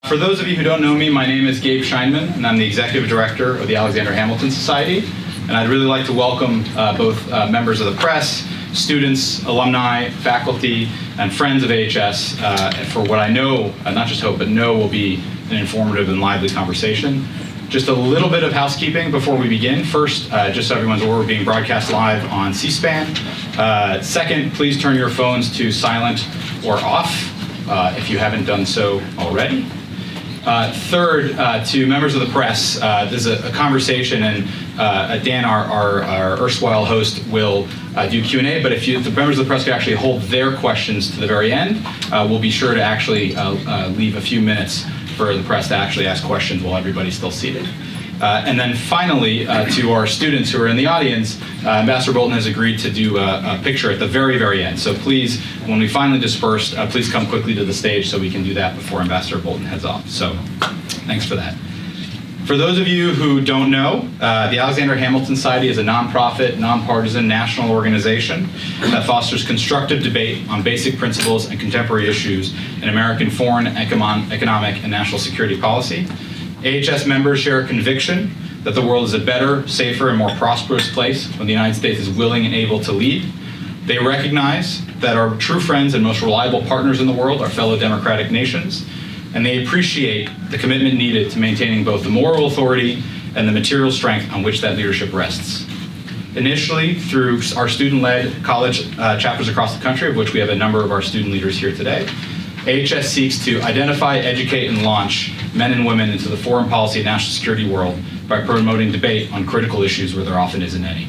For those of you who don't know me, my name is Gabe Scheinman, and I'm the Executive Director of the Alexander Hamilton Society. And I'd really like to welcome both members of the press, students, alumni, faculty, and friends of AHS for what I know, not just hope, but know will be an informative and lively conversation. Just a little bit of housekeeping before we begin. First, just so everyone's aware, we're being broadcast live on C-SPAN. Second, please turn your phones to silent or off if you haven't done so already. Third, to members of the press, there's a conversation, and Dan, our erstwhile host, will do Q&A, but if the members of the press could actually hold their questions to the very end, we'll be sure to actually leave a few minutes for the press to actually ask questions while everybody's still seated. And then finally, to our students who are in the audience, Ambassador Bolton has agreed to do a picture at the very, very end. So please, when we finally disperse, please come quickly to the stage so we can do that before Ambassador Bolton heads off. So thanks for that. For those of you who don't know, the Alexander Hamilton Society is a nonprofit, nonpartisan national organization that fosters constructive debate on basic principles and contemporary issues in American foreign, economic, and national security policy. AHS members share a conviction that the world is a better, safer, and more prosperous place when the United States is willing and able to lead. They recognize that our true friends and most reliable partners in the world are fellow democratic nations, and they appreciate the commitment needed to maintaining both the moral authority and the material strength on which that leadership rests. Initially, through our student-led college chapters across the country, of which we have a number of our student leaders here today, AHS seeks to identify, educate, and launch men and women into the foreign policy and national security world by promoting debate on critical issues where there often isn't any.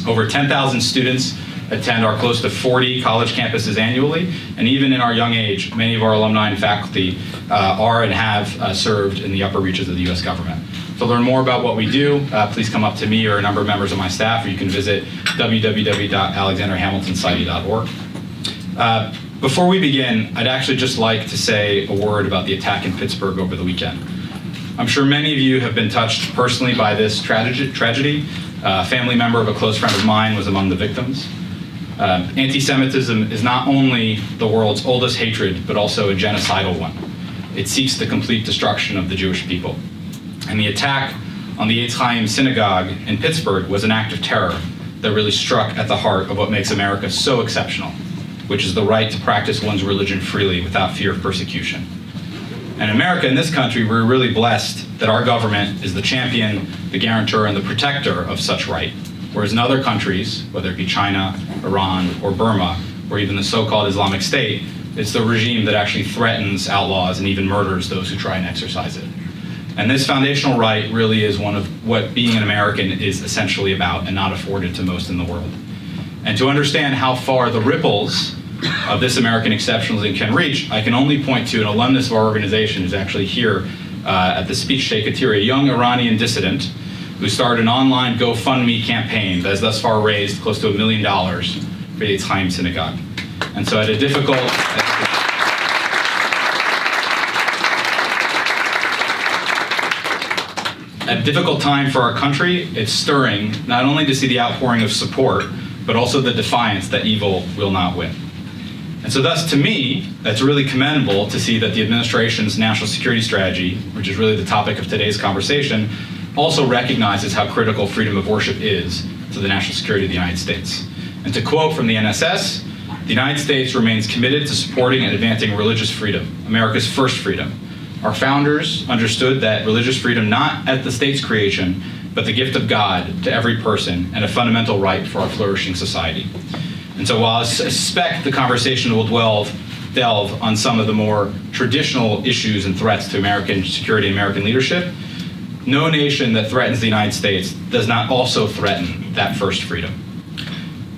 Over 10,000 students attend our close to 40 college campuses annually, and even in our young age, many of our alumni and faculty are and have served in the upper reaches of the US government. To learn more about what we do, please come up to me or a number of members of my staff, or you can visit www.alexanderhamiltonsociety.org. Before we begin, I'd actually just like to say a word about the attack in Pittsburgh over the weekend. I'm sure many of you have been touched personally by this tragedy. A family member of a close friend of mine was among the victims. Anti-Semitism is not only the world's oldest hatred, but also a genocidal one. It seeks the complete destruction of the Jewish people. And the attack on the Eitz Chaim synagogue in Pittsburgh was an act of terror that really struck at the heart of what makes America so exceptional, which is the right to practice one's religion freely without fear of persecution. And in America, in this country, we're really blessed that our government is the champion, the guarantor, and the protector of such right. Whereas in other countries, whether it be China, Iran, or Burma, or even the so-called Islamic State, it's the regime that actually threatens, outlaws, and even murders those who try and exercise it. And this foundational right really is one of what being an American is essentially about, and not afforded to most in the world. And to understand how far the ripples of this American exceptionalism can reach, I can only point to an alumnus of our organization who's actually here at the speech Sheikhatiri, a young Iranian dissident who started an online GoFundMe campaign that has thus far raised close to $1 million for the Eitz Chaim synagogue. And so at a difficult time for our country, it's stirring not only to see the outpouring of support, but also the defiance that evil will not win. And so thus, to me, it's really commendable to see that the administration's national security strategy, which is really the topic of today's conversation, also recognizes how critical freedom of worship is to the national security of the United States. And to quote from the NSS, the United States remains committed to supporting and advancing religious freedom, America's first freedom. Our founders understood that religious freedom not at the state's creation, but the gift of God to every person and a fundamental right for our flourishing society. And so while I suspect the conversation will delve on some of the more traditional issues and threats to American security and American leadership, no nation that threatens the United States does not also threaten that first freedom.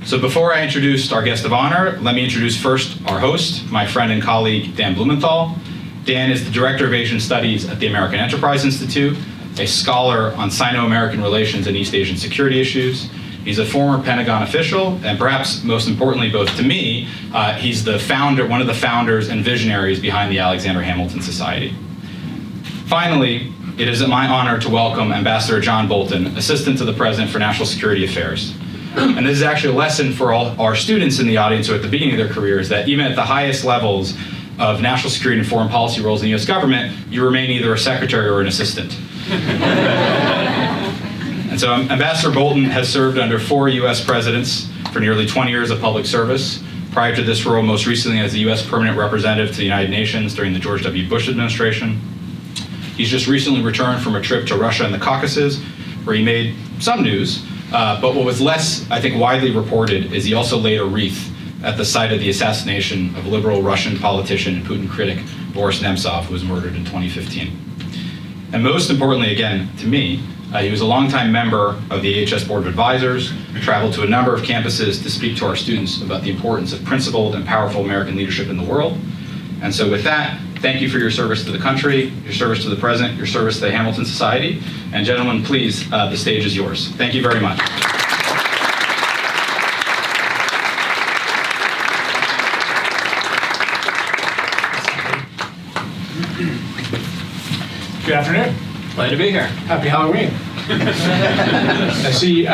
So before I introduce our guest of honor, let me introduce first our host, my friend and colleague, Dan Blumenthal. Dan is the Director of Asian Studies at the American Enterprise Institute, a scholar on Sino-American relations and East Asian security issues. He's a former Pentagon official, and perhaps most importantly, both to me, he's the founder, one of the founders and visionaries behind the Alexander Hamilton Society. Finally, it is my honor to welcome Ambassador John Bolton, Assistant to the President for National Security Affairs. And this is actually a lesson for all our students in the audience who are at the beginning of their careers, that even at the highest levels, of national security and foreign policy roles in the US government, you remain either a secretary or an assistant. And so Ambassador Bolton has served under 4 US presidents for nearly 20 years of public service. Prior to this role, most recently as the US Permanent Representative to the United Nations during the George W. Bush administration. He's just recently returned from a trip to Russia and the Caucasus, where he made some news, but what was less, I think, widely reported is he also laid a wreath at the site of the assassination of liberal Russian politician and Putin critic Boris Nemtsov, who was murdered in 2015. And most importantly, again, to me, he was a longtime member of the AHS Board of Advisors, traveled to a number of campuses to speak to our students about the importance of principled and powerful American leadership in the world. And so with that, thank you for your service to the country, your service to the President, your service to the Hamilton Society. And gentlemen, please, the stage is yours. Thank you very much. Good afternoon. Glad to be here. Happy Halloween. I see,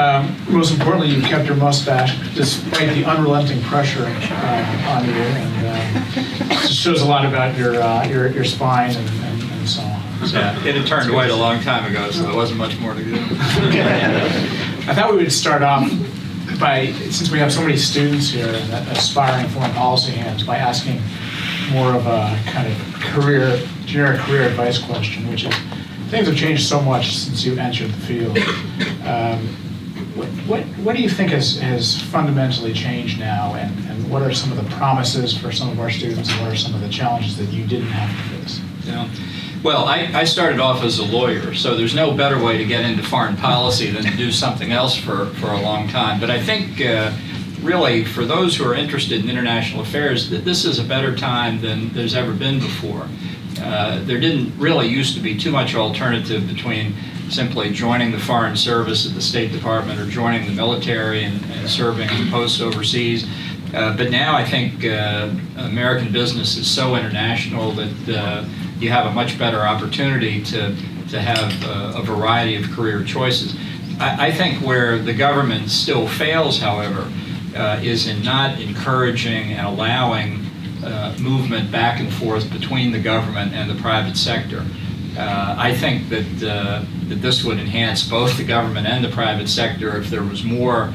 most importantly, you kept your mustache despite the unrelenting pressure on you, and it just shows a lot about your spine and so on. So, Yeah, it had turned white a long time ago, so there wasn't much more to do. I thought we would start off by, since we have so many students here and aspiring foreign policy hands, by asking more of a kind of generic career advice question, which is, things have changed so much since you entered the field. What do you think has fundamentally changed now, and what are some of the promises for some of our students, and what are some of the challenges that you didn't have to face? Yeah. Well, I started off as a lawyer, so there's no better way to get into foreign policy than to do something else for a long time. But I think really, for those who are interested in international affairs, that this is a better time than there's ever been before. There didn't really used to be too much alternative between simply joining the Foreign Service at the State Department or joining the military and serving posts overseas. But now I think American business is so international that you have a much better opportunity to have a variety of career choices. I think where the government still fails, however, is in not encouraging and allowing movement back and forth between the government and the private sector. I think that this would enhance both the government and the private sector if there was more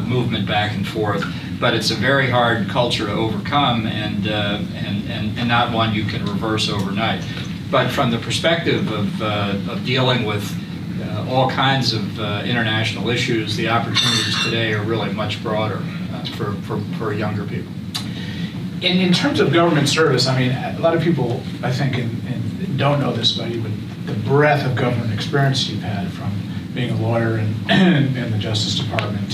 movement back and forth. But it's a very hard culture to overcome, and not one you can reverse overnight. But from the perspective of dealing with all kinds of international issues, the opportunities today are really much broader for younger people. In terms of government service, I mean, a lot of people, I think, don't know this about you, but the breadth of government experience you've had, from being a lawyer in the Justice Department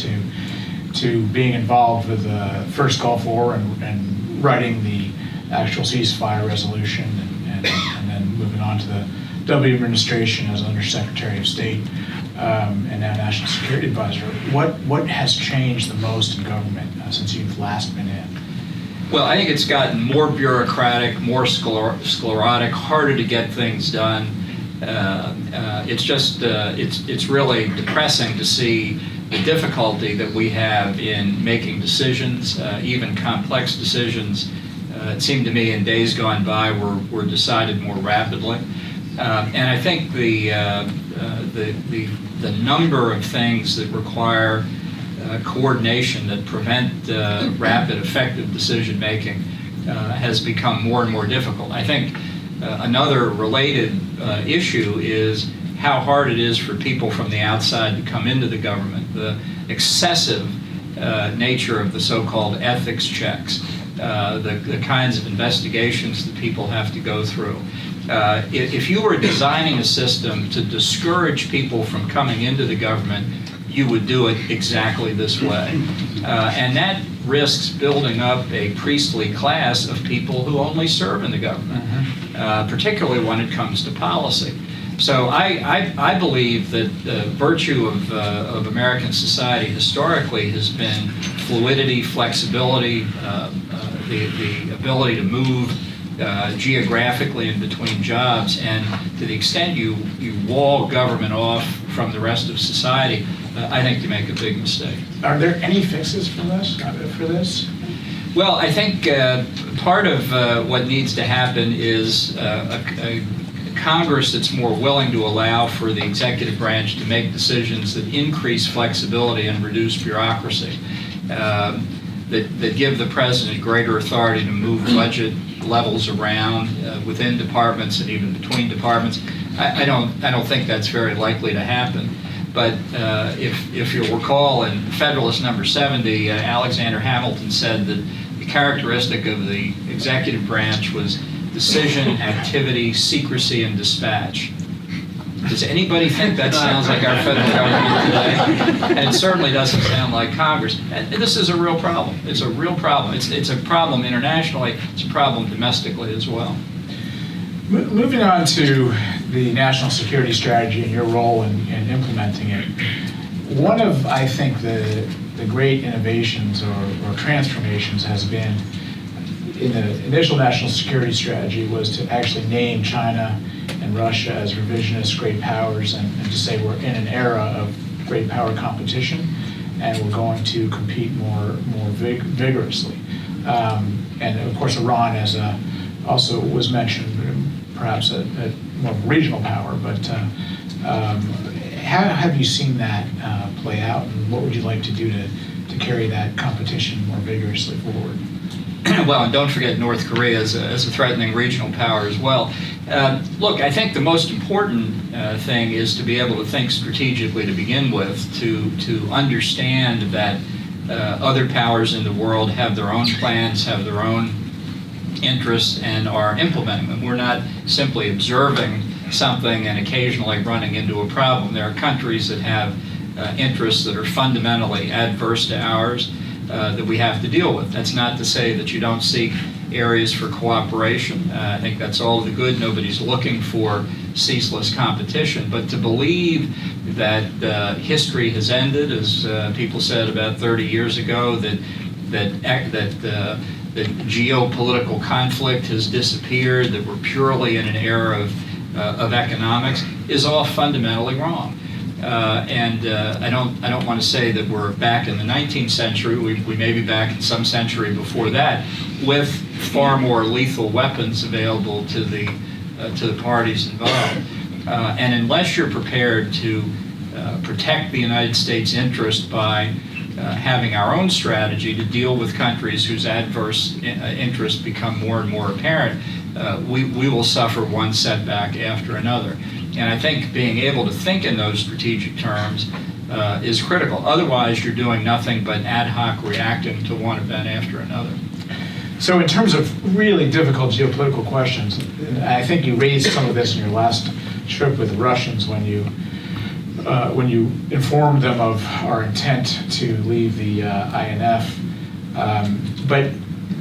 to being involved with the first Gulf War and writing the actual ceasefire resolution, and then moving on to the W administration as Undersecretary of State and now National Security Advisor. What has changed the most in government since you've last been in? Well, I think it's gotten more bureaucratic, more sclerotic, harder to get things done. It's just, it's really depressing to see the difficulty that we have in making decisions, even complex decisions. It seemed to me in days gone by were decided more rapidly. And I think the number of things that require coordination that prevent rapid, effective decision making has become more and more difficult. I think another related issue is how hard it is for people from the outside to come into the government. The excessive nature of the so-called ethics checks, the kinds of investigations that people have to go through. If you were designing a system to discourage people from coming into the government, you would do it exactly this way. And that risks building up a priestly class of people who only serve in the government, particularly when it comes to policy. So I believe that the virtue of American society historically has been fluidity, flexibility, the ability to move geographically in between jobs, and to the extent you wall government off from the rest of society, I think you make a big mistake. Are there any fixes for this? Well, I think part of what needs to happen is a Congress that's more willing to allow for the executive branch to make decisions that increase flexibility and reduce bureaucracy, that give the president greater authority to move budget levels around within departments and even between departments. I don't think that's very likely to happen. But if you'll recall, in Federalist Number 70, Alexander Hamilton said that the characteristic of the executive branch was decision, activity, secrecy, and dispatch. Does anybody think that sounds like our federal government today? And it certainly doesn't sound like Congress. And this is a real problem. It's a real problem. It's a problem internationally. It's a problem domestically as well. Moving on to the national security strategy and your role in implementing it, one of, I think, the great innovations or transformations has been in the initial national security strategy was to actually name China and Russia as revisionist great powers and to say we're in an era of great power competition and we're going to compete more vigorously. And of course Iran also was mentioned, perhaps a more regional power, but how have you seen that play out, and what would you like to do to carry that competition more vigorously forward? Well, and don't forget North Korea as a threatening regional power as well. Look, I think the most important thing is to be able to think strategically to begin with, to understand that other powers in the world have their own plans, have their own interests, and are implementing them. We're not simply observing something and occasionally running into a problem. There are countries that have interests that are fundamentally adverse to ours that we have to deal with. That's not to say that you don't seek areas for cooperation. I think that's all the good. Nobody's looking for ceaseless competition, but to believe that history has ended, as people said about 30 years ago, that geopolitical conflict has disappeared, that we're purely in an era of economics, is all fundamentally wrong. I don't want to say that we're back in the 19th century. We may be back in some century before that, with far more lethal weapons available to the parties involved. And unless you're prepared to protect the United States interest by having our own strategy to deal with countries whose adverse interests become more and more apparent, we will suffer one setback after another. And I think being able to think in those strategic terms is critical. Otherwise, you're doing nothing but ad hoc reacting to one event after another. So in terms of really difficult geopolitical questions, and I think you raised some of this in your last trip with the Russians when you informed them of our intent to leave the INF. But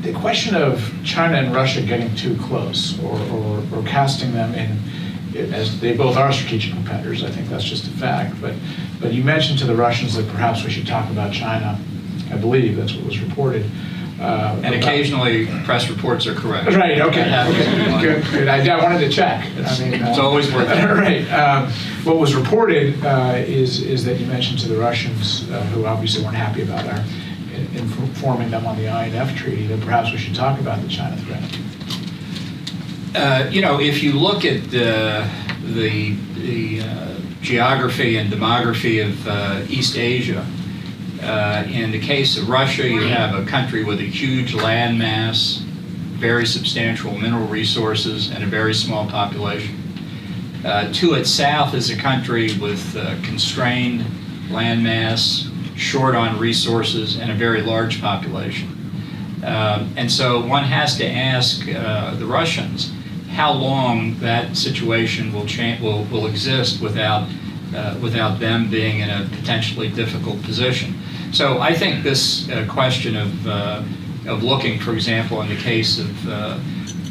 the question of China and Russia getting too close or casting them in, as they both are strategic competitors, I think that's just a fact. But you mentioned to the Russians that perhaps we should talk about China. I believe that's what was reported. And occasionally, press reports are correct. Right. Okay. Good. I wanted to check. I mean, it's always worth it. Right. What was reported is that you mentioned to the Russians, who obviously weren't happy about our informing them on the INF Treaty, that perhaps we should talk about the China threat. If you look at the geography and demography of East Asia, in the case of Russia, you have a country with a huge land mass, very substantial mineral resources, and a very small population. To its south is a country with constrained land mass, short on resources, and a very large population. And so one has to ask the Russians how long that situation will exist without them being in a potentially difficult position. So I think this question of looking, for example, in the case of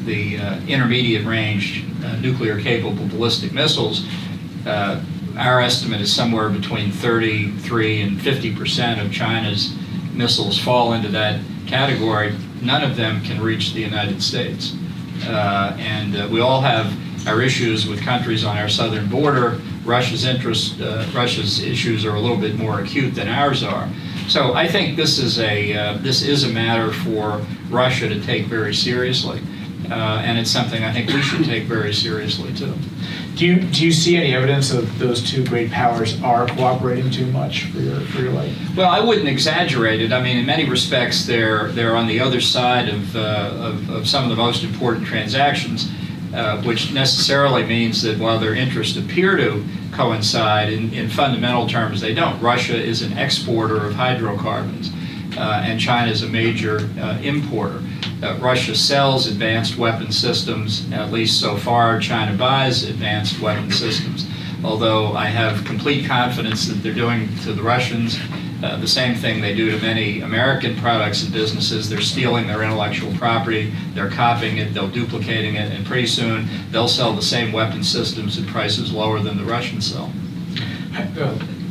the intermediate range nuclear capable ballistic missiles, our estimate is somewhere between 33 and 50% of China's missiles fall into that category. None of them can reach the United States. And we all have our issues with countries on our southern border. Russia's issues are a little bit more acute than ours are. So I think this is a matter for Russia to take very seriously, and it's something I think we should take very seriously too. Do you see any evidence that those two great powers are cooperating too much for your liking? Well, I wouldn't exaggerate it. I mean, in many respects, they're on the other side of some of the most important transactions, which necessarily means that while their interests appear to coincide, in fundamental terms they don't. Russia is an exporter of hydrocarbons, and China is a major importer. Russia sells advanced weapon systems, at least so far. China buys advanced weapon systems, although I have complete confidence that they're doing to the Russians the same thing they do to many American products and businesses. They're stealing their intellectual property, they're copying it, they're duplicating it, and pretty soon they'll sell the same weapon systems at prices lower than the Russians sell.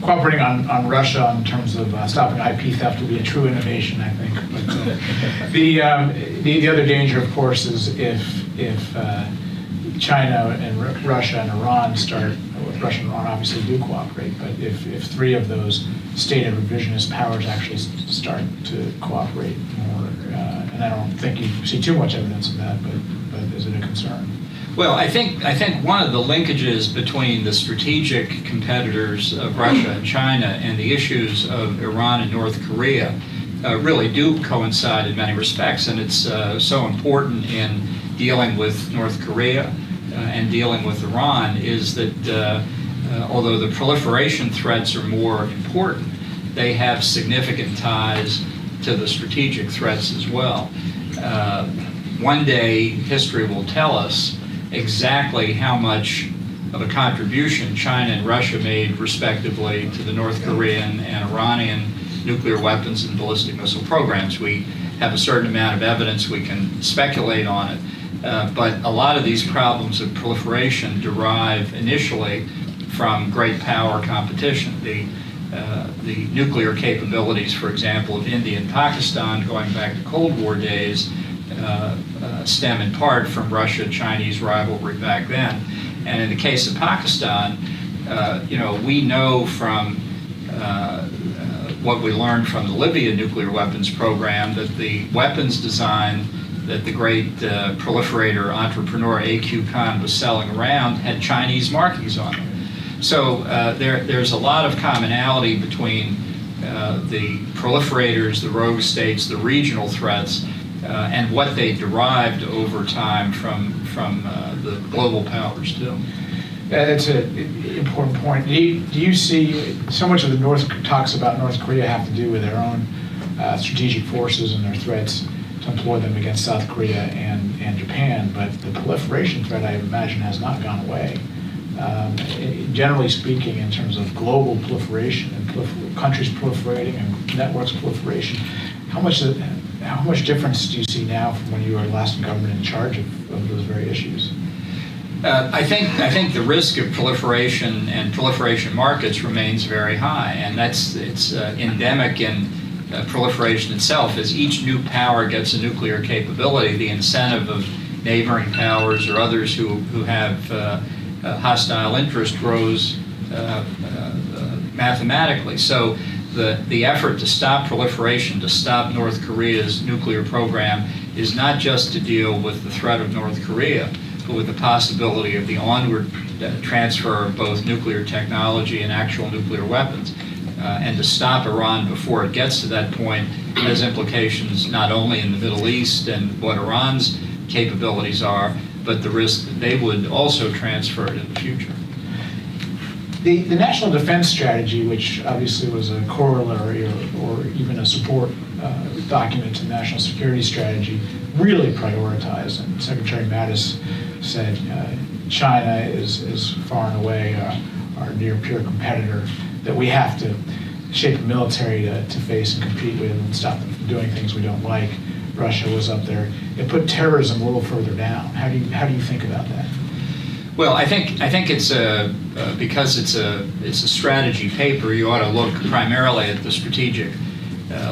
Cooperating on Russia in terms of stopping IP theft will be a true innovation, I think. But, the other danger, of course, is if China and Russia and Iran start. Russia and Iran obviously do cooperate, but if three of those stated revisionist powers actually start to cooperate more, and I don't think you see too much evidence of that, but is it a concern? Well, I think one of the linkages between the strategic competitors of Russia and China and the issues of Iran and North Korea really do coincide in many respects, and it's so important in dealing with North Korea and dealing with Iran is that although the proliferation threats are more important, they have significant ties to the strategic threats as well. One day history will tell us exactly how much of a contribution China and Russia made respectively to the North Korean and Iranian nuclear weapons and ballistic missile programs. We have a certain amount of evidence, we can speculate on it, but a lot of these problems of proliferation derive initially from great power competition. The nuclear capabilities, for example, of India and Pakistan going back to Cold War days stem in part from Russia-Chinese rivalry back then. And in the case of Pakistan, we know from what we learned from the Libya nuclear weapons program that the weapons design that the great proliferator entrepreneur A.Q. Khan was selling around had Chinese markings on them. So there's a lot of commonality between the proliferators, the rogue states, the regional threats, and what they derived over time from the global powers too. That's an important point. Do you see so much of the North talks about North Korea have to do with their own strategic forces and their threats to employ them against South Korea and Japan, but the proliferation threat, I imagine, has not gone away. Generally speaking, in terms of global proliferation and countries proliferating and networks proliferation, how much difference do you see now from when you were last in government in charge of those very issues? I think the risk of proliferation and proliferation markets remains very high, and it's endemic in proliferation itself. As each new power gets a nuclear capability, the incentive of neighboring powers or others who have hostile interest grows mathematically. So the effort to stop proliferation, to stop North Korea's nuclear program, is not just to deal with the threat of North Korea, but with the possibility of the onward transfer of both nuclear technology and actual nuclear weapons. And to stop Iran before it gets to that point has implications not only in the Middle East and what Iran's capabilities are, but the risk that they would also transfer it in the future. The National Defense Strategy, which obviously was a corollary or even a support document to the National Security Strategy, really prioritized. And Secretary Mattis said China is far and away our near peer competitor that we have to shape a military to face and compete with and stop them from doing things we don't like. Russia was up there. It put terrorism a little further down. How do you think about that? Well, I think it's because it's a strategy paper. You ought to look primarily at the strategic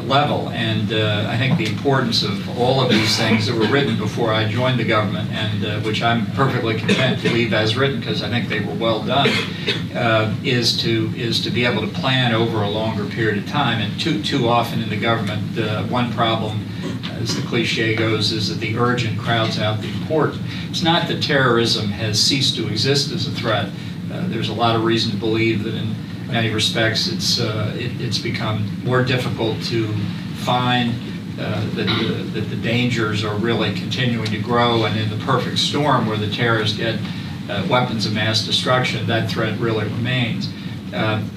level. And I think the importance of all of these things that were written before I joined the government, and which I'm perfectly content to leave as written because I think they were well done, is to be able to plan over a longer period of time. And too often in the government, one problem, as the cliche goes, is that the urgent crowds out the important. It's not that terrorism has ceased to exist as a threat. There's a lot of reason to believe that in many respects it's become more difficult to find that the dangers are really continuing to grow, and in the perfect storm where the terrorists get weapons of mass destruction, that threat really remains.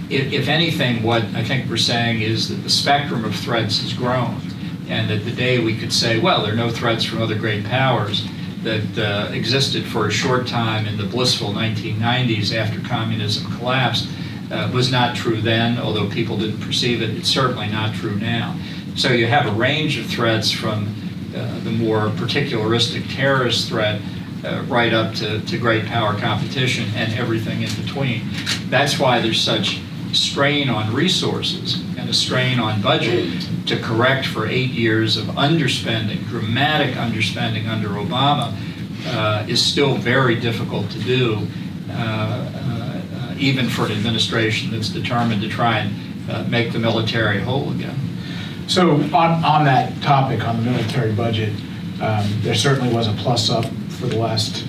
If anything, what I think we're saying is that the spectrum of threats has grown, and that the day we could say, well, there are no threats from other great powers that existed for a short time in the blissful 1990s after communism collapsed was not true then, although people didn't perceive it. It's certainly not true now. So you have a range of threats from the more particularistic terrorist threat right up to great power competition and everything in between. That's why there's such strain on resources and a strain on budget to correct for 8 years of underspending, dramatic underspending under Obama, is still very difficult to do, even for an administration that's determined to try and make the military whole again. So on that topic, on the military budget, there certainly was a plus up for the last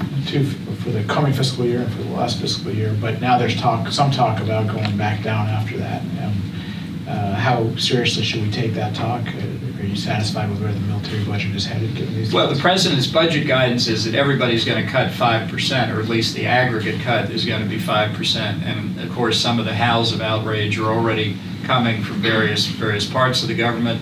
for the coming fiscal year and for the last fiscal year, but now there's some talk about going back down after that. How seriously should we take that talk? Are you satisfied with where the military budget is headed, given these? Well, the president's budget guidance is that everybody's going to cut 5%, or at least the aggregate cut is going to be 5%. And of course, some of the howls of outrage are already coming from various parts of the government.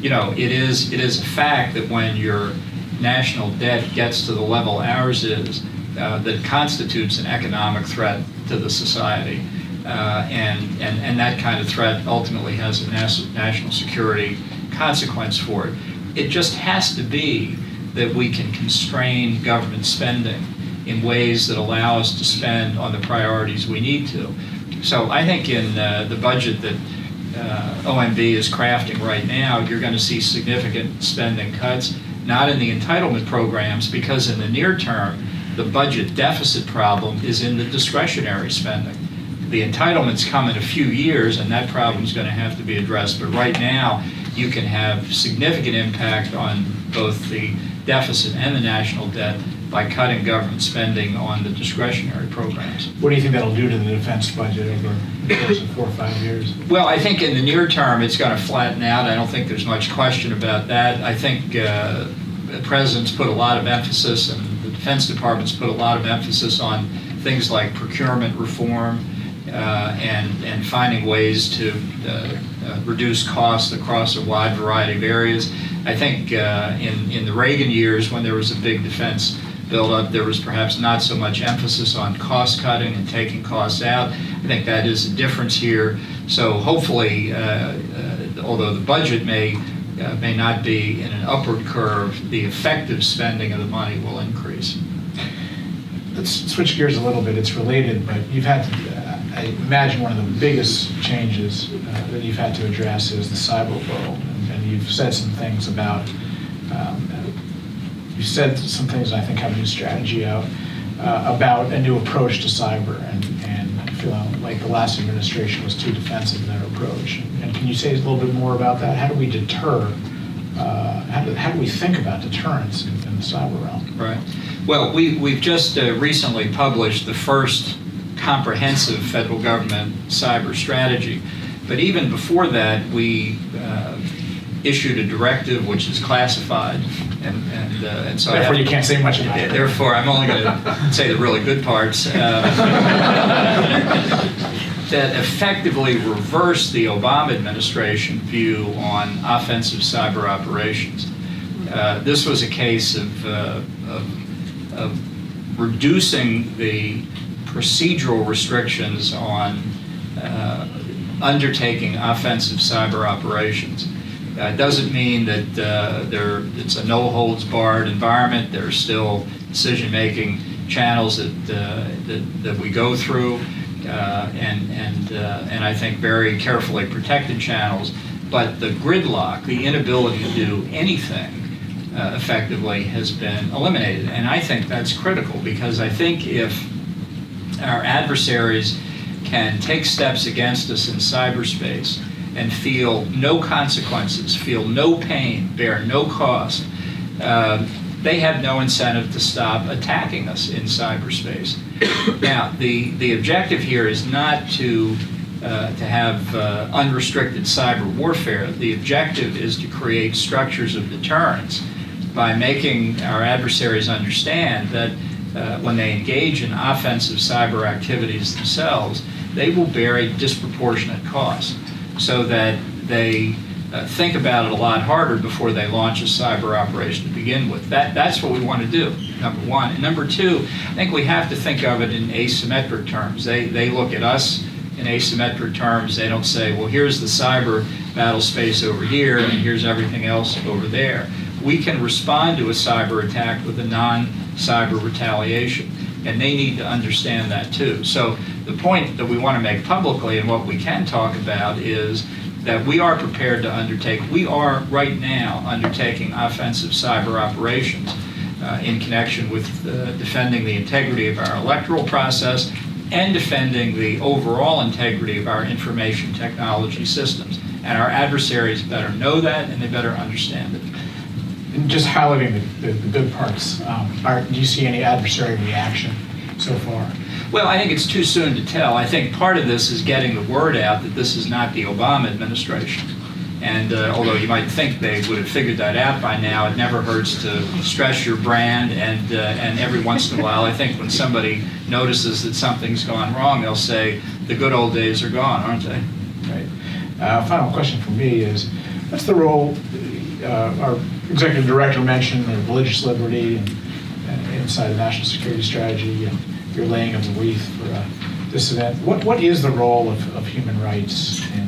It is a fact that when your national debt gets to the level ours is, that constitutes an economic threat to the society. And that kind of threat ultimately has a national security consequence for it. It just has to be that we can constrain government spending in ways that allow us to spend on the priorities we need to. So I think in the budget that OMB is crafting right now, you're going to see significant spending cuts, not in the entitlement programs, because in the near term, the budget deficit problem is in the discretionary spending. The entitlements come in a few years, and that problem is going to have to be addressed. But right now, you can have significant impact on both the deficit and the national debt by cutting government spending on the discretionary programs. What do you think that'll do to the defense budget over the course of 4 or 5 years? Well, I think in the near term, it's going to flatten out. I don't think there's much question about that. I think the President's put a lot of emphasis, and the Defense Department's put a lot of emphasis on things like procurement reform, and finding ways to reduce costs across a wide variety of areas. I think in the Reagan years, when there was a big defense buildup, there was perhaps not so much emphasis on cost cutting and taking costs out. I think that is a difference here. So hopefully, although the budget may not be in an upward curve, the effective spending of the money will increase. Let's switch gears a little bit. It's related, but you've had to, I imagine one of the biggest changes that you've had to address is the cyber world. And you've said some things about, I think have a new strategy out about a new approach to cyber, and I feel like the last administration was too defensive in that approach. And can you say a little bit more about that? How do we deter, how do we think about deterrence in the cyber realm? Right. Well, we've just recently published the first comprehensive federal government cyber strategy. But even before that, we issued a directive which is classified, and so therefore you can't say much about it. Therefore, I'm only going to say the really good parts. That effectively reversed the Obama administration view on offensive cyber operations. This was a case of reducing the procedural restrictions on undertaking offensive cyber operations. It doesn't mean that it's a no-holds-barred environment. There are still decision-making channels that we go through, and I think very carefully protected channels. but the gridlock, the inability to do anything effectively, has been eliminated. And I think that's critical, because I think if our adversaries can take steps against us in cyberspace and feel no consequences, feel no pain, bear no cost, they have no incentive to stop attacking us in cyberspace. Now, the objective here is not to have unrestricted cyber warfare. The objective is to create structures of deterrence by making our adversaries understand that when they engage in offensive cyber activities themselves, they will bear a disproportionate cost, so that they think about it a lot harder before they launch a cyber operation to begin with. That's what we want to do, number one. And number two, I think we have to think of it in asymmetric terms. They look at us in asymmetric terms. They don't say, well, here's the cyber battle space over here, and here's everything else over there. We can respond to a cyber attack with a non-cyber retaliation, and they need to understand that too. So the point that we want to make publicly, and what we can talk about, is that we are prepared to undertake, we are right now undertaking offensive cyber operations in connection with defending the integrity of our electoral process and defending the overall integrity of our information technology systems. And our adversaries better know that, and they better understand it. And just highlighting the good parts, do you see any adversary reaction so far? Well, I think it's too soon to tell. I think part of this is getting the word out that this is not the Obama administration. And although you might think they would have figured that out by now, it never hurts to stress your brand. And every once in a while, I think when somebody notices that something's gone wrong, they'll say, the good old days are gone, aren't they? Right. Final question for me is, what's the role, our executive director mentioned religious liberty and inside the national security strategy, and your laying of the wreath for this event. What is the role of human rights, in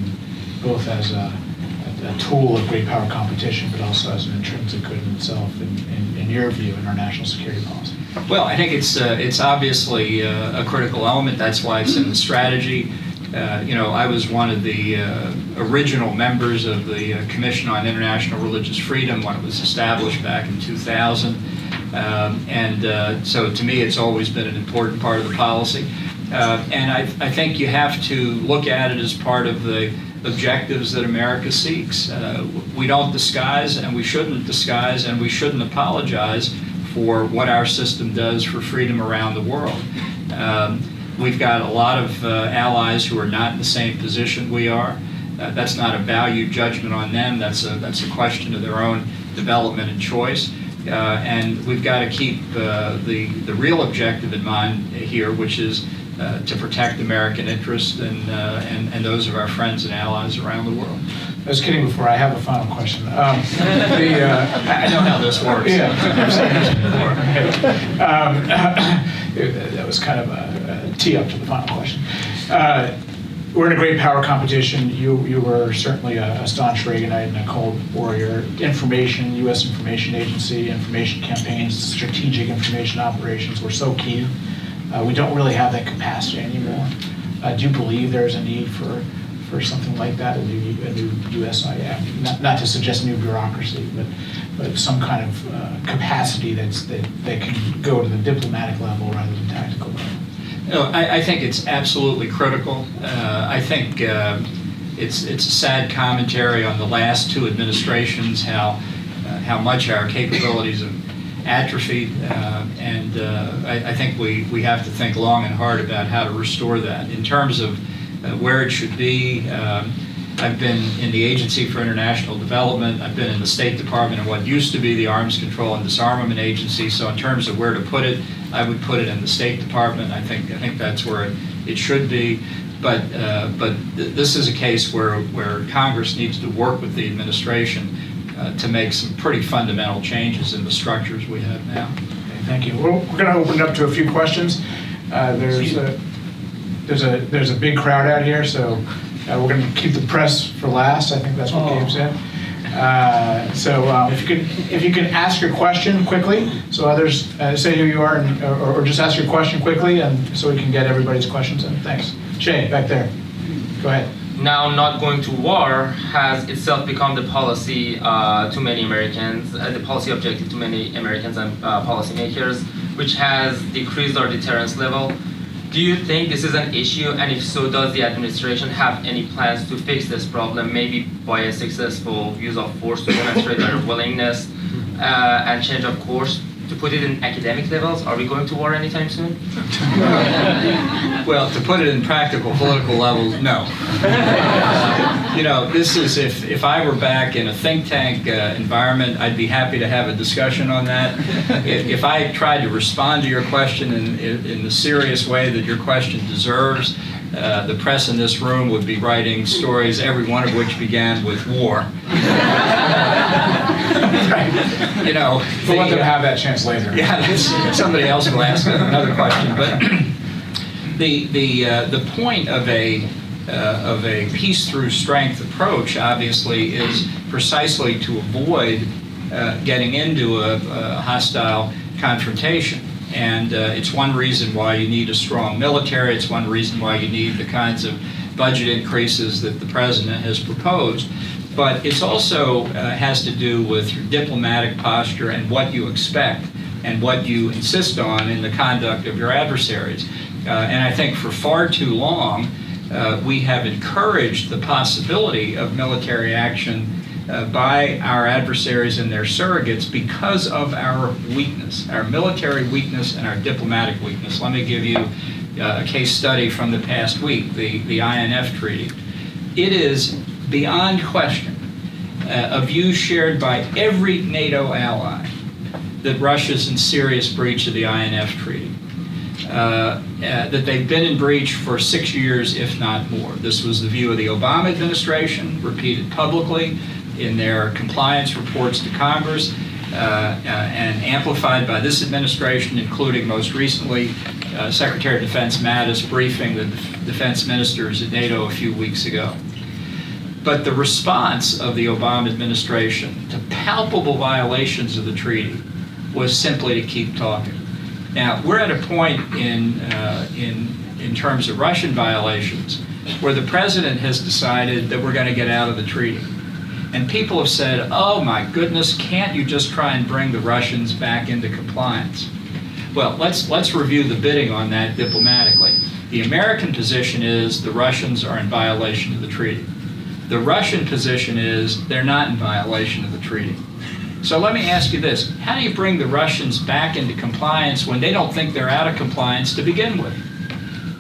both as a tool of great power competition, but also as an intrinsic good in itself, in your view, in our national security policy? Well, I think it's obviously a critical element. That's why it's in the strategy. I was one of the original members of the Commission on International Religious Freedom when it was established back in 2000. So to me, it's always been an important part of the policy. And I think you have to look at it as part of the objectives that America seeks. We don't disguise, and we shouldn't disguise, and we shouldn't apologize for what our system does for freedom around the world. We've got a lot of allies who are not in the same position we are. That's not a value judgment on them. That's a question of their own development and choice. And we've got to keep the real objective in mind here, which is to protect American interests and those of our friends and allies around the world. I was kidding before. I have a final question. I know how this works. Yeah. I've seen this before. That was kind of a tee up to the final question. We're in a great power competition. You were certainly a staunch Reaganite and a Cold Warrior. Information, U.S. Information Agency, information campaigns, strategic information operations were so key. We don't really have that capacity anymore. Do you believe there's a need for something like that, a new USIF? Not to suggest new bureaucracy, but some kind of capacity that can go to the diplomatic level rather than tactical level. No, I think it's absolutely critical. I think it's a sad commentary on the last two administrations, how much our capabilities have atrophied, and I think we have to think long and hard about how to restore that. In terms of where it should be, I've been in the Agency for International Development. I've been in the State Department and what used to be the Arms Control and Disarmament Agency. So in terms of where to put it, I would put it in the State Department. I think that's where it should be. But this is a case where Congress needs to work with the administration to make some pretty fundamental changes in the structures we have now. Okay, thank you. We're going to open it up to a few questions. There's a big crowd out here, so we're going to keep the press for last. I think that's what Gabe said. If you can ask your question quickly, so others say who you are, or just ask your question quickly, and so we can get everybody's questions in. Thanks. Shay, back there. Go ahead. now not going to war has itself become the policy to many Americans, the policy objective to many Americans and policymakers, which has decreased our deterrence level. Do you think this is an issue, and if so, does the administration have any plans to fix this problem, maybe by a successful use of force to demonstrate their willingness and change of course? To put it in academic levels, are we going to war anytime soon? Well, to put it in practical political levels, no. This is, if I were back in a think tank environment, I'd be happy to have a discussion on that. If I tried to respond to your question in the serious way that your question deserves, the press in this room would be writing stories, every one of which began with war. We'll let them have that chance later. Yeah, somebody else will ask another question. But the point of a peace through strength approach, obviously, is precisely to avoid getting into a hostile confrontation. And it's one reason why you need a strong military. It's one reason why you need the kinds of budget increases that the president has proposed. But it's also has to do with your diplomatic posture and what you expect and what you insist on in the conduct of your adversaries. And I think for far too long, we have encouraged the possibility of military action by our adversaries and their surrogates because of our weakness, our military weakness and our diplomatic weakness. Let me give you a case study from the past week, the INF Treaty. It is beyond question a view shared by every NATO ally that Russia's in serious breach of the INF Treaty. That they've been in breach for 6 years, if not more. This was the view of the Obama administration, repeated publicly in their compliance reports to Congress, and amplified by this administration, including most recently Secretary of Defense Mattis briefing the defense ministers at NATO a few weeks ago. But the response of the Obama administration to palpable violations of the treaty was simply to keep talking. Now, we're at a point in terms of Russian violations where the president has decided that we're going to get out of the treaty. And people have said, oh my goodness, can't you just try and bring the Russians back into compliance? Well, let's review the bidding on that diplomatically. The American position is the Russians are in violation of the treaty. The Russian position is they're not in violation of the treaty. So let me ask you this. How do you bring the Russians back into compliance when they don't think they're out of compliance to begin with?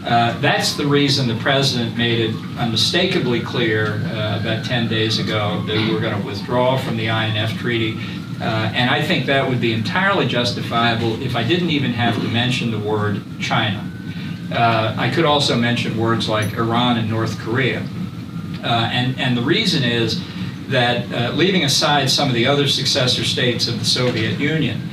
That's the reason the president made it unmistakably clear about 10 days ago that we're going to withdraw from the INF Treaty. And I think that would be entirely justifiable if I didn't even have to mention the word China. I could also mention words like Iran and North Korea. And the reason is that leaving aside some of the other successor states of the Soviet Union,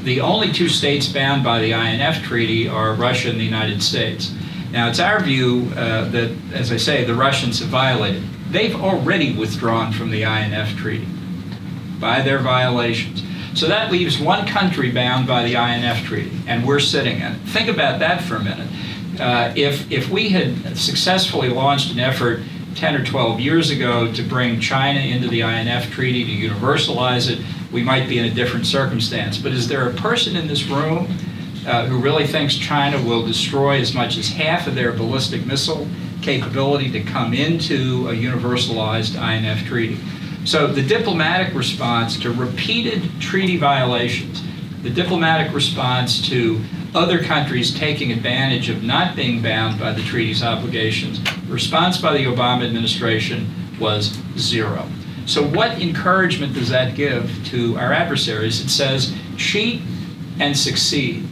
the only two states bound by the INF Treaty are Russia and the United States. Now, it's our view that, as I say, the Russians have violated. They've already withdrawn from the INF Treaty by their violations. So that leaves one country bound by the INF Treaty, and we're sitting in it. Think about that for a minute. If we had successfully launched an effort 10 or 12 years ago to bring China into the INF Treaty, to universalize it, we might be in a different circumstance. But is there a person in this room who really thinks China will destroy as much as half of their ballistic missile capability to come into a universalized INF Treaty? So the diplomatic response to repeated treaty violations, the diplomatic response to other countries taking advantage of not being bound by the treaty's obligations, the response by the Obama administration was zero. So what encouragement does that give to our adversaries? It says, cheat and succeed.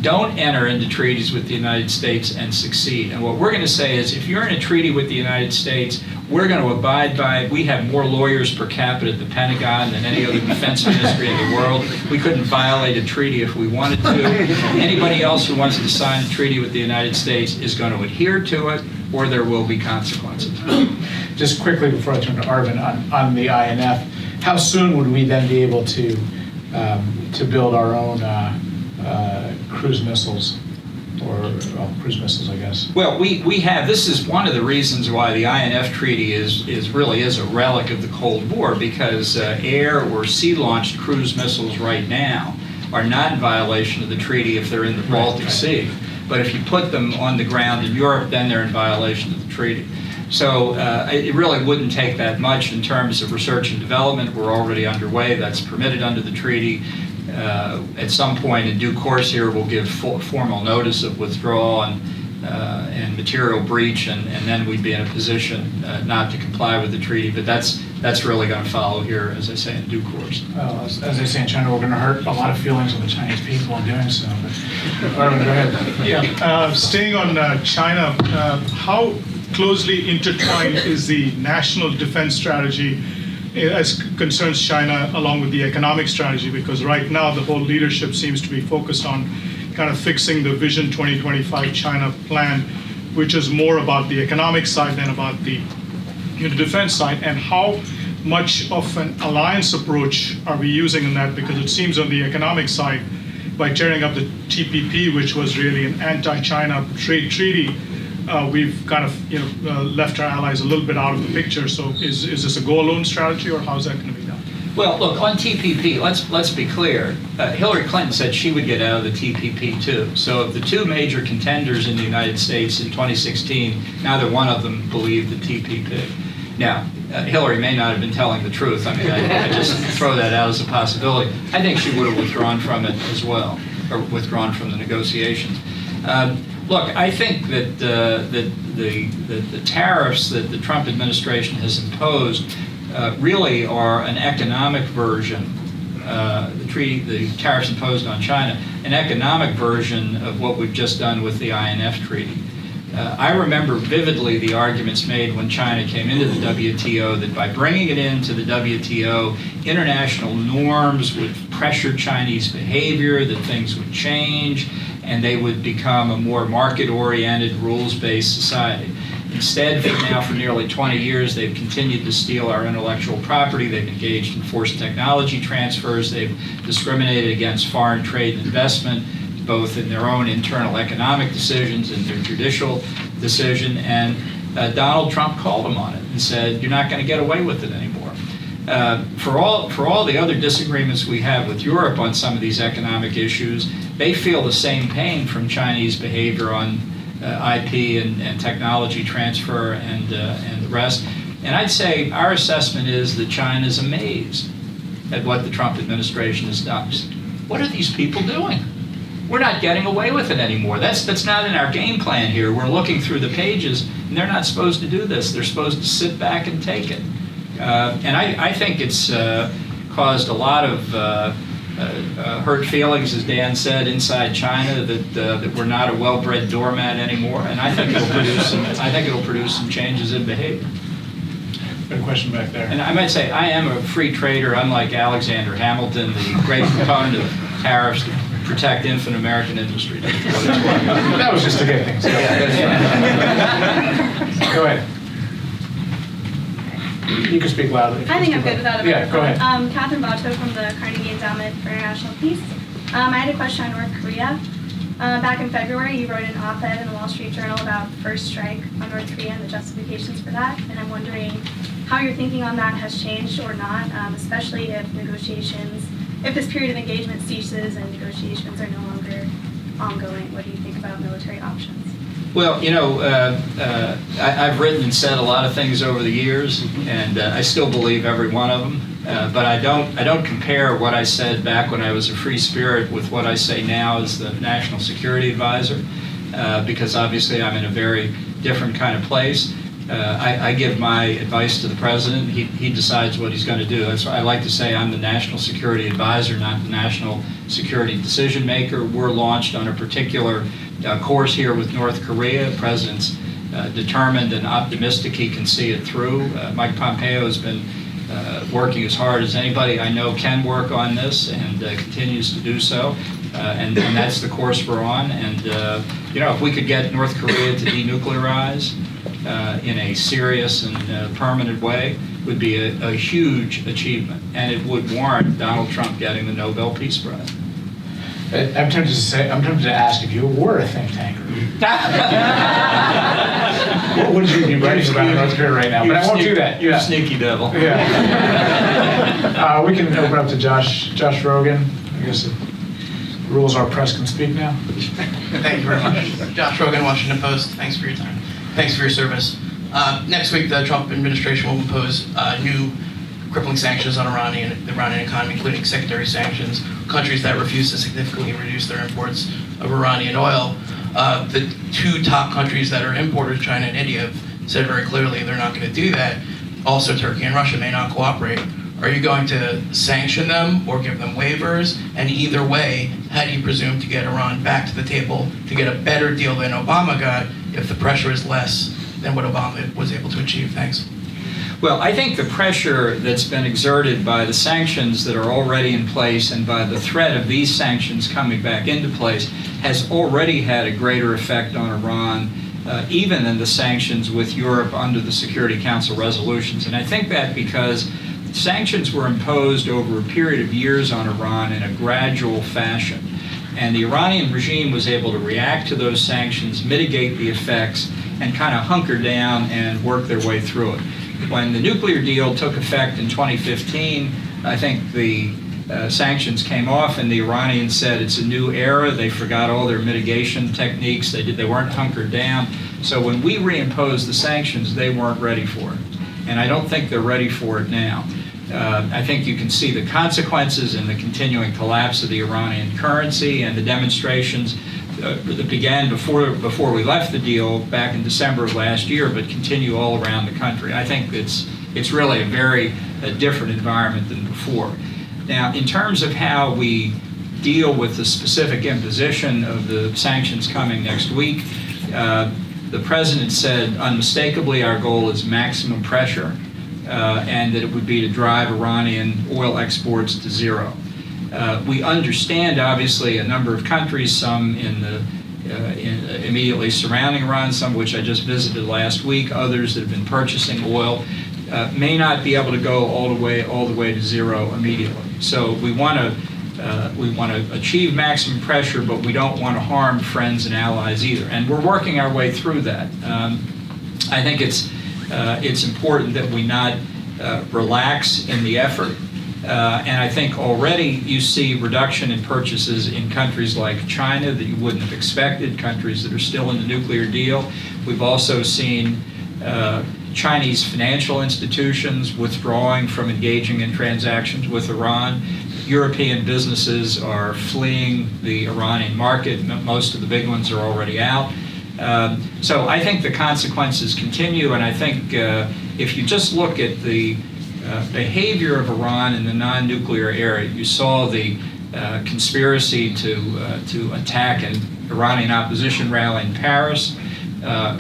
Don't enter into treaties with the United States and succeed. And what we're going to say is, if you're in a treaty with the United States, we're going to abide by it. We have more lawyers per capita at the Pentagon than any other defense ministry in the world. We couldn't violate a treaty if we wanted to. Anybody else who wants to sign a treaty with the United States is going to adhere to it, or there will be consequences. Just quickly before I turn to Arvind, on the INF, how soon would we then be able to build our own cruise missiles? or cruise missiles, I guess. Well, we have, this is one of the reasons why the INF Treaty is really a relic of the Cold War, because air or sea-launched cruise missiles right now are not in violation of the treaty if they're in the Baltic Sea. But if you put them on the ground in Europe, then they're in violation of the treaty. So it really wouldn't take that much in terms of research and development. We're already underway. That's permitted under the treaty. At some point in due course here, we'll give formal notice of withdrawal and material breach, and then we'd be in a position not to comply with the treaty. But that's really going to follow here, as I say, in due course. Well, as they say in China, we're going to hurt a lot of feelings of the Chinese people in doing so. But, Arvind, go ahead. Yeah, staying on China, how closely intertwined is the national defense strategy as concerns China along with the economic strategy? Because right now the whole leadership seems to be focused on kind of fixing the Vision 2025 China plan, which is more about the economic side than about the defense side. And how much of an alliance approach are we using in that? Because it seems on the economic side, by tearing up the TPP, which was really an anti-China trade treaty, we've kind of left our allies a little bit out of the picture. So is this a go-alone strategy, or how's that going to be done? Well, look, on TPP, let's be clear. Hillary Clinton said she would get out of the TPP too. So of the two major contenders in the United States in 2016, neither one of them believed the TPP. Now, Hillary may not have been telling the truth. I mean, I just throw that out as a possibility. I think she would have withdrawn from it as well, or withdrawn from the negotiations. Look, I think that the tariffs that the Trump administration has imposed really are an economic version, the tariffs imposed on China, an economic version of what we've just done with the INF Treaty. I remember vividly the arguments made when China came into the WTO that by bringing it into the WTO, international norms would pressure Chinese behavior, that things would change, and they would become a more market-oriented, rules-based society. Instead, for nearly 20 years, they've continued to steal our intellectual property. They've engaged in forced technology transfers. They've discriminated against foreign trade and investment, both in their own internal economic decisions and their judicial decision. And Donald Trump called them on it and said, you're not going to get away with it anymore. For all the other disagreements we have with Europe on some of these economic issues, they feel the same pain from Chinese behavior on IP and technology transfer and the rest. And I'd say our assessment is that China's amazed at what the Trump administration has done. What are these people doing? We're not getting away with it anymore. That's not in our game plan here. We're looking through the pages, and they're not supposed to do this. They're supposed to sit back and take it. And I think it's caused a lot of hurt feelings, as Dan said, inside China, that we're not a well-bred doormat anymore. And I think it'll produce some changes in behavior. Good question back there. And I might say I am a free trader, unlike Alexander Hamilton, the great proponent of tariffs to protect infant American industry. That was just to get things going. Go ahead. You can speak loudly. I think I'm good without a Yeah, go ahead. Catherine Bato from the Carnegie Endowment for International Peace. I had a question on North Korea. Back in February, you wrote an op-ed in the Wall Street Journal about first strike on North Korea and the justifications for that. And I'm wondering how your thinking on that has changed or not, especially if this period of engagement ceases and negotiations are no longer ongoing. What do you think about military options? Well, I've written and said a lot of things over the years, and I still believe every one of them. But I don't compare what I said back when I was a free spirit with what I say now as the National Security Advisor, because obviously I'm in a very different kind of place. I give my advice to the president. He decides what he's going to do. That's why I like to say I'm the National Security Advisor, not the National Security Decision Maker. We're launched on a particular course here with North Korea. The president's determined and optimistic he can see it through. Mike Pompeo has been working as hard as anybody I know can work on this, and continues to do so. And that's the course we're on. And if we could get North Korea to denuclearize in a serious and permanent way, would be a huge achievement, and it would warrant Donald Trump getting the Nobel Peace Prize. I'm tempted to ask if you were a think tanker. What would you be writing about North Korea right now? But I won't do that. You sneaky devil. Yeah. We can open up to Josh Rogan. I guess the rules our press can speak now. Thank you very much. Josh Rogan, Washington Post. Thanks for your time. Thanks for your service. Next week, the Trump administration will impose new crippling sanctions on the Iranian economy, including secondary sanctions, countries that refuse to significantly reduce their imports of Iranian oil. The two top countries that are importers, China and India, have said very clearly they're not going to do that. Also, Turkey and Russia may not cooperate. Are you going to sanction them or give them waivers? And either way, how do you presume to get Iran back to the table to get a better deal than Obama got if the pressure is less than what Obama was able to achieve? Thanks. Well, I think the pressure that's been exerted by the sanctions that are already in place and by the threat of these sanctions coming back into place has already had a greater effect on Iran, even than the sanctions with Europe under the Security Council resolutions. And I think that because sanctions were imposed over a period of years on Iran in a gradual fashion, and the Iranian regime was able to react to those sanctions, mitigate the effects, and kind of hunker down and work their way through it. When the nuclear deal took effect in 2015, I think the sanctions came off and the Iranians said it's a new era. They forgot all their mitigation techniques. They weren't hunkered down. So when we reimposed the sanctions, they weren't ready for it. And I don't think they're ready for it now. I think you can see the consequences in the continuing collapse of the Iranian currency and the demonstrations that began before we left the deal back in December of last year, but continue all around the country. I think it's really a very different environment than before. Now, in terms of how we deal with the specific imposition of the sanctions coming next week, the president said unmistakably our goal is maximum pressure, and that it would be to drive Iranian oil exports to zero. We understand, obviously, a number of countries, some in the immediately surrounding Iran, some of which I just visited last week, others that have been purchasing oil, may not be able to go all the way to zero immediately. So we want to achieve maximum pressure, but we don't want to harm friends and allies either. And we're working our way through that. I think it's important that we not relax in the effort. And I think already you see reduction in purchases in countries like China that you wouldn't have expected, countries that are still in the nuclear deal. We've also seen Chinese financial institutions withdrawing from engaging in transactions with Iran. European businesses are fleeing the Iranian market. Most of the big ones are already out. So I think the consequences continue, and I think if you just look at the behavior of Iran in the non-nuclear area, you saw the conspiracy to attack an Iranian opposition rally in Paris,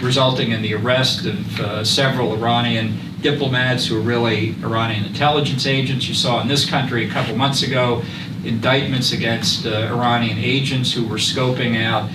resulting in the arrest of several Iranian diplomats who are really Iranian intelligence agents. You saw in this country a couple months ago indictments against Iranian agents who were scoping out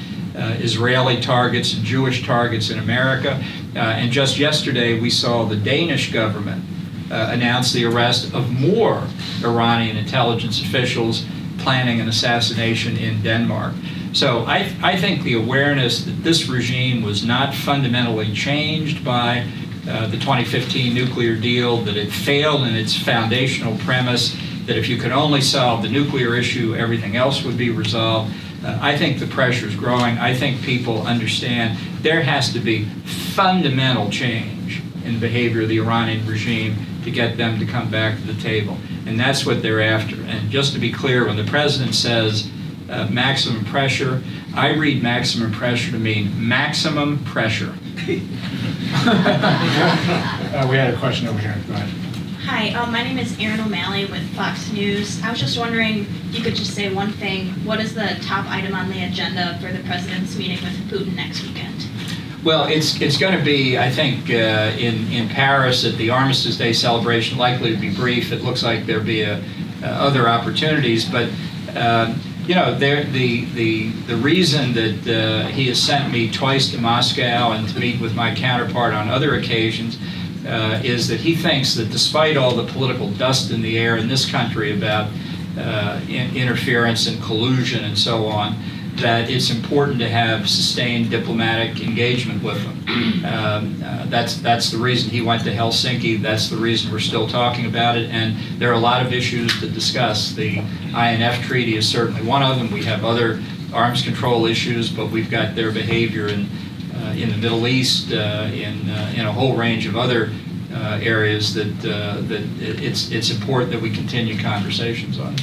Israeli targets and Jewish targets in America. And just yesterday we saw the Danish government announce the arrest of more Iranian intelligence officials planning an assassination in Denmark. So I think the awareness that this regime was not fundamentally changed by the 2015 nuclear deal, that it failed in its foundational premise, that if you could only solve the nuclear issue, everything else would be resolved. I think the pressure is growing. I think people understand there has to be fundamental change in the behavior of the Iranian regime to get them to come back to the table. And that's what they're after. And just to be clear, when the president says maximum pressure, I read maximum pressure to mean maximum pressure. We had a question over here. Go ahead. Hi, my name is Erin O'Malley with Fox News. I was just wondering if you could just say one thing. What is the top item on the agenda for the president's meeting with Putin next weekend? Well, it's going to be, I think, in Paris at the Armistice Day celebration, likely to be brief. It looks like there'll be other opportunities, but you know, the reason that he has sent me twice to Moscow and to meet with my counterpart on other occasions is that he thinks that despite all the political dust in the air in this country about interference and collusion and so on, that it's important to have sustained diplomatic engagement with them. That's the reason he went to Helsinki. That's the reason we're still talking about it. And there are a lot of issues to discuss. The INF Treaty is certainly one of them. We have other arms control issues, but we've got their behavior in the Middle East, in a whole range of other areas that it's important that we continue conversations on.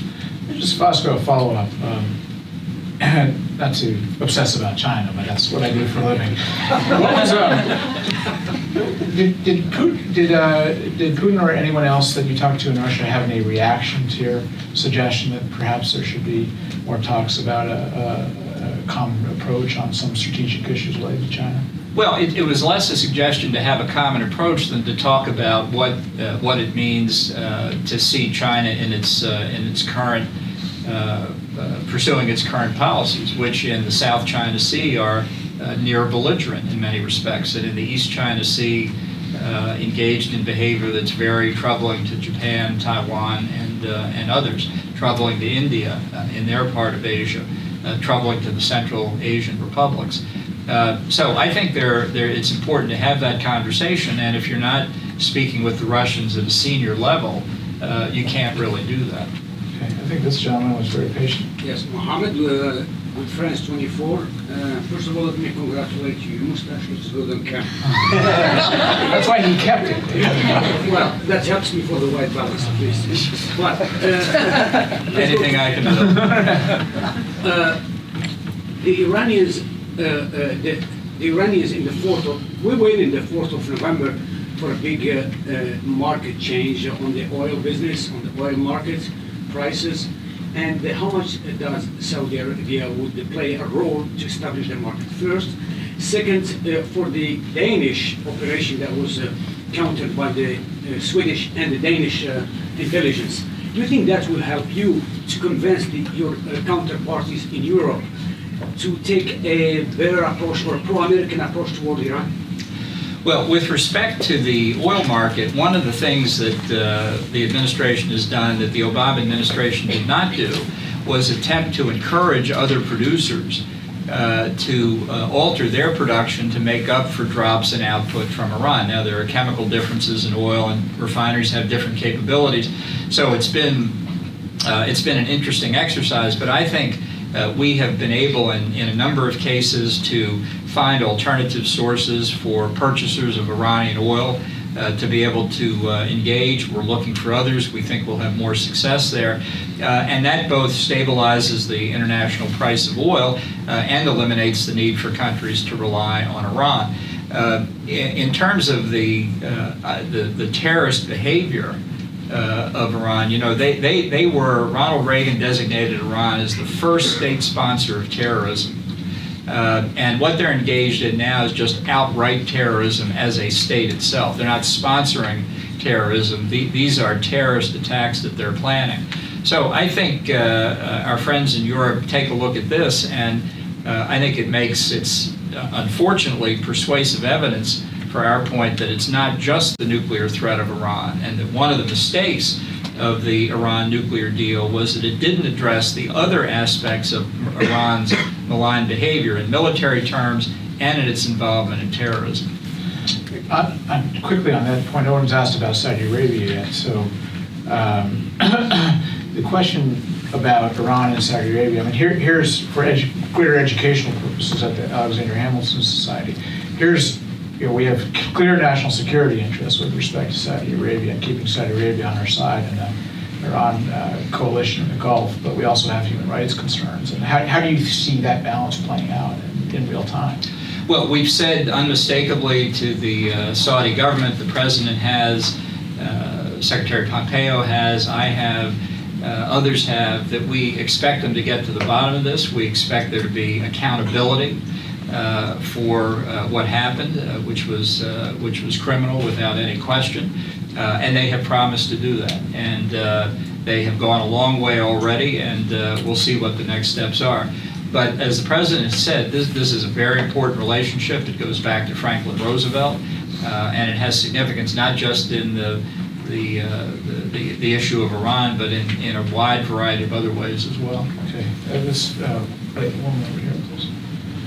Just Fosco, a follow-up. Not to obsess about China, but that's what I do for a living. What was, did Putin or anyone else that you talked to in Russia have any reaction to your suggestion that perhaps there should be more talks about a common approach on some strategic issues related to China? Well, it was less a suggestion to have a common approach than to talk about what it means to see China in its current pursuing its current policies, which in the South China Sea are near belligerent in many respects, and in the East China Sea engaged in behavior that's very troubling to Japan, Taiwan, and others, troubling to India in their part of Asia, troubling to the Central Asian republics. So I think it's important to have that conversation, and if you're not speaking with the Russians at a senior level, you can't really do that. Okay, I think this gentleman was very patient. Yes, Mohammed, with France 24. First of all, let me congratulate you. Your mustache looks good on camera. That's why he kept it. Well, that helps me for the white balance at least. But Anything I can do. the Iranians, the Iranians in the 4th of, we waited the 4th of November for a big market change on the oil business, on the oil markets, prices, and how much does Saudi Arabia would play a role to establish the market first. Second, for the Danish operation that was countered by the Swedish and the Danish intelligence. Do you think that will help you to convince your counterparties in Europe to take a better approach or a pro-American approach toward Iran? Well, with respect to the oil market, one of the things that the administration has done that the Obama administration did not do was attempt to encourage other producers to alter their production to make up for drops in output from Iran. Now, there are chemical differences in oil, and refineries have different capabilities, so it's been an interesting exercise, but I think we have been able in a number of cases to find alternative sources for purchasers of Iranian oil to be able to engage. We're looking for others. We think we'll have more success there. And that both stabilizes the international price of oil and eliminates the need for countries to rely on Iran. In terms of the terrorist behavior of Iran, you know, Ronald Reagan designated Iran as the first state sponsor of terrorism. And what they're engaged in now is just outright terrorism as a state itself. They're not sponsoring terrorism. These are terrorist attacks that they're planning. So I think our friends in Europe take a look at this, and I think it makes it's unfortunately persuasive evidence for our point that it's not just the nuclear threat of Iran, and that one of the mistakes of the Iran nuclear deal was that it didn't address the other aspects of Iran's malign behavior in military terms and in its involvement in terrorism. Quickly on that point, no one's asked about Saudi Arabia yet, so the question about Iran and Saudi Arabia, I mean, here's for clear educational purposes at the Alexander Hamilton Society, we have clear national security interests with respect to Saudi Arabia and keeping Saudi Arabia on our side and the Iran coalition in the Gulf, but we also have human rights concerns. And how do you see that balance playing out in real time? Well, we've said unmistakably to the Saudi government, the president has, Secretary Pompeo has, I have, others have, that we expect them to get to the bottom of this. We expect there to be accountability for what happened, which was criminal without any question, and they have promised to do that. And they have gone a long way already, and we'll see what the next steps are. But as the president said, this is a very important relationship. It goes back to Franklin Roosevelt, and it has significance not just in the the issue of Iran, but in a wide variety of other ways as well. Okay, this woman over here, please.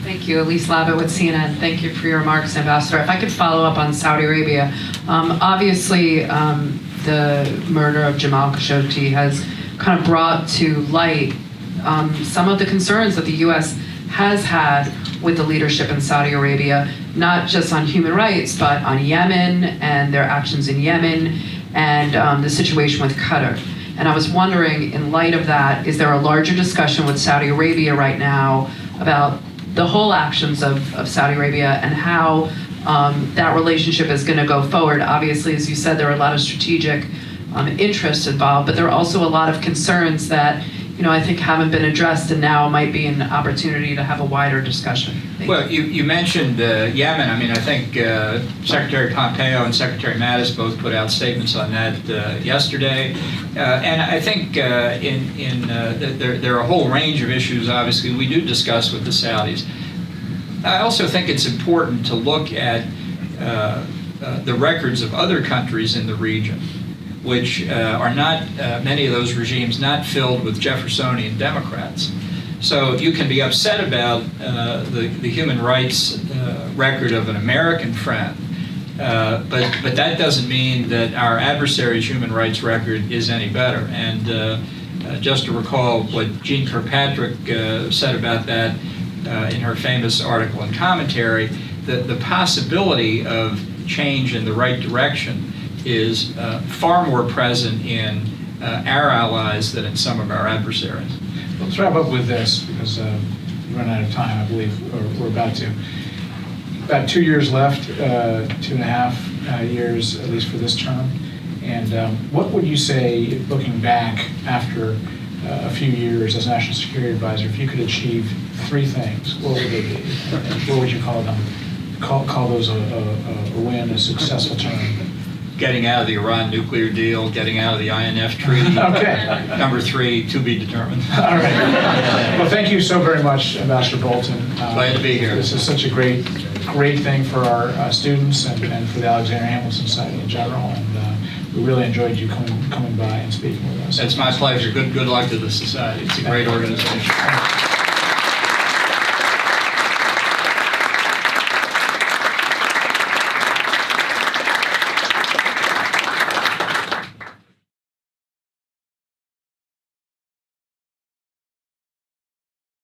Thank you, Elise Labott with CNN. Thank you for your remarks, Ambassador. If I could follow up on Saudi Arabia. Obviously, the murder of Jamal Khashoggi has kind of brought to light some of the concerns that the U.S. has had with the leadership in Saudi Arabia, not just on human rights, but on Yemen and their actions in Yemen and the situation with Qatar. And I was wondering, in light of that, is there a larger discussion with Saudi Arabia right now about the whole actions of Saudi Arabia and how that relationship is going to go forward? Obviously, as you said, there are a lot of strategic interests involved, but there are also a lot of concerns that I think haven't been addressed, and now might be an opportunity to have a wider discussion. Well, you mentioned Yemen. I mean, I think Secretary Pompeo and Secretary Mattis both put out statements on that yesterday. And I think there are a whole range of issues, obviously, we do discuss with the Saudis. I also think it's important to look at the records of other countries in the region, which are not, many of those regimes, not filled with Jeffersonian Democrats. So you can be upset about the human rights record of an American friend, but that doesn't mean that our adversary's human rights record is any better. And just to recall what Jean Kirkpatrick said about that in her famous article and commentary, the possibility of change in the right direction is far more present in our allies than in some of our adversaries. Let's wrap up with this, because we're running out of time, I believe, or we're about to. About 2 years left, 2.5 years, at least for this term. And what would you say, looking back after a few years as National Security Advisor, if you could achieve 3 things, what would they be? And what would you call them? Call those a win, a successful term? Getting out of the Iran nuclear deal, getting out of the INF Treaty. Okay. Number 3, to be determined. All right. Well, thank you so very much, Ambassador Bolton. Glad to be here. This is such a great thing for our students and for the Alexander Hamilton Society in general. And we really enjoyed you coming by and speaking with us. It's my pleasure. Good luck to the society. It's a great organization.